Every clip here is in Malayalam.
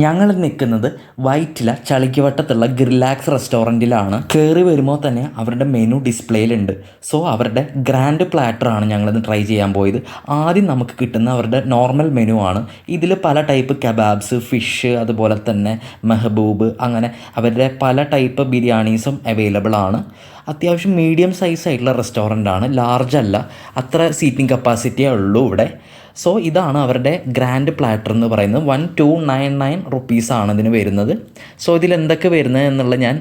ഞങ്ങൾ നിൽക്കുന്നത് വൈറ്റില ചളിക്കവട്ടത്തുള്ള ഗ്രിലാക്സ് റെസ്റ്റോറൻറ്റിലാണ്. കയറി വരുമ്പോൾ തന്നെ അവരുടെ മെനു ഡിസ്പ്ലേയിലുണ്ട്. സോ അവരുടെ ഗ്രാൻഡ് പ്ലാറ്ററാണ് ഞങ്ങളിന്ന് ട്രൈ ചെയ്യാൻ പോയത്. ആദ്യം നമുക്ക് കിട്ടുന്ന അവരുടെ നോർമൽ മെനു ആണ്. ഇതിൽ പല ടൈപ്പ് കബാബ്സ്, ഫിഷ്, അതുപോലെ തന്നെ മെഹബൂബ്, അങ്ങനെ അവരുടെ പല ടൈപ്പ് ബിരിയാണീസും അവൈലബിൾ ആണ്. അത്യാവശ്യം മീഡിയം സൈസ് ആയിട്ടുള്ള റെസ്റ്റോറൻ്റാണ്, ലാർജ് അല്ല. അത്ര സീറ്റിംഗ് കപ്പാസിറ്റിയേ ഉള്ളൂ ഇവിടെ. സോ ഇതാണ് അവരുടെ ഗ്രാൻഡ് പ്ലാറ്റർ എന്ന് പറയുന്നത്. 1299 റുപ്പീസാണ് ഇതിന് വരുന്നത്. സോ ഇതിൽ എന്തൊക്കെ വരുന്നത് എന്നുള്ളത് ഞാൻ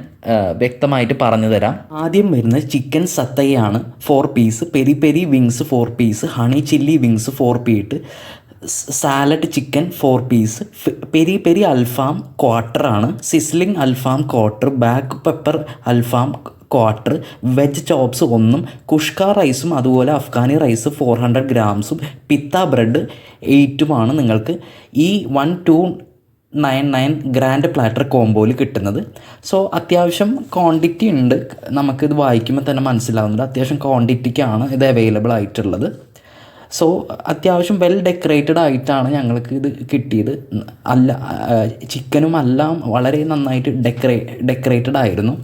വ്യക്തമായിട്ട് പറഞ്ഞു തരാം. ആദ്യം വരുന്നത് ചിക്കൻ സത്തയാണ് 4 piece, peri peri wings 4 piece, honey chilli wings 4 piece, salad chicken 4 piece, peri peri അൽഫാം ക്വാർട്ടറാണ്, സിസ്ലിംഗ് അൽഫാം ക്വാർട്ടർ, ബ്ലാക്ക് പെപ്പർ അൽഫാം ക്വാർട്ടർ, വെജ് ചോപ്സ് 1, കുഷ്ക റൈസും അതുപോലെ അഫ്ഗാനി റൈസ് 400 ഗ്രാംസും പിത്ത ബ്രെഡ് 8ഉമാണ് നിങ്ങൾക്ക് ഈ 1299 ഗ്രാൻഡ് പ്ലാറ്റർ കോംബോയിൽ കിട്ടുന്നത്. സോ അത്യാവശ്യം ക്വാണ്ടിറ്റി ഉണ്ട്, നമുക്കിത് വായിക്കുമ്പോൾ തന്നെ മനസ്സിലാവുന്നുണ്ട്. അത്യാവശ്യം ക്വാണ്ടിറ്റിക്കാണ് ഇത് അവൈലബിൾ ആയിട്ടുള്ളത്. സോ അത്യാവശ്യം വെൽ ഡെക്കറേറ്റഡ് ആയിട്ടാണ് ഞങ്ങൾക്ക് ഇത് കിട്ടിയത്. ചിക്കനും എല്ലാം വളരെ നന്നായിട്ട് ഡെക്കറേറ്റഡ് ആയിരുന്നു.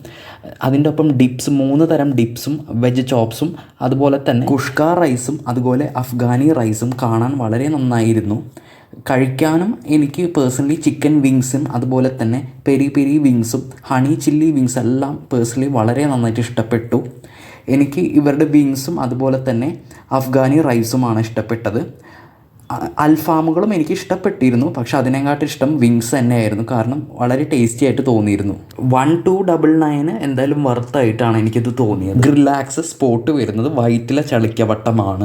അതിൻ്റെ ഒപ്പം ഡിപ്സ്, 3 തരം ഡിപ്സും വെജ് ചോപ്സും അതുപോലെ തന്നെ കുഷ്ക റൈസും അതുപോലെ അഫ്ഗാനി റൈസും കാണാൻ വളരെ നന്നായിരുന്നു. കഴിക്കാനും എനിക്ക് പേഴ്സണലി ചിക്കൻ വിങ്സും അതുപോലെ തന്നെ പെരി പെരി വിങ്സും ഹണി ചില്ലി വിങ്സ് എല്ലാം പേഴ്സണലി വളരെ നന്നായിട്ട് ഇഷ്ടപ്പെട്ടു. എനിക്ക് ഇവരുടെ വിങ്സും അതുപോലെ തന്നെ അഫ്ഗാനി റൈസുമാണ് ഇഷ്ടപ്പെട്ടത്. അൽഫാമുകളും എനിക്ക് ഇഷ്ടപ്പെട്ടിരുന്നു, പക്ഷെ അതിനെക്കാട്ടും ഇഷ്ടം വിങ്സ് തന്നെയായിരുന്നു. കാരണം വളരെ ടേസ്റ്റി ആയിട്ട് തോന്നിയിരുന്നു. 1299 എന്തായാലും വർത്തായിട്ടാണ് എനിക്കിത് തോന്നിയത്. ഗ്രിലാക്സ് സ്പോട്ട് വരുന്നത് വൈറ്റില ചളിക്കവട്ടമാണ്.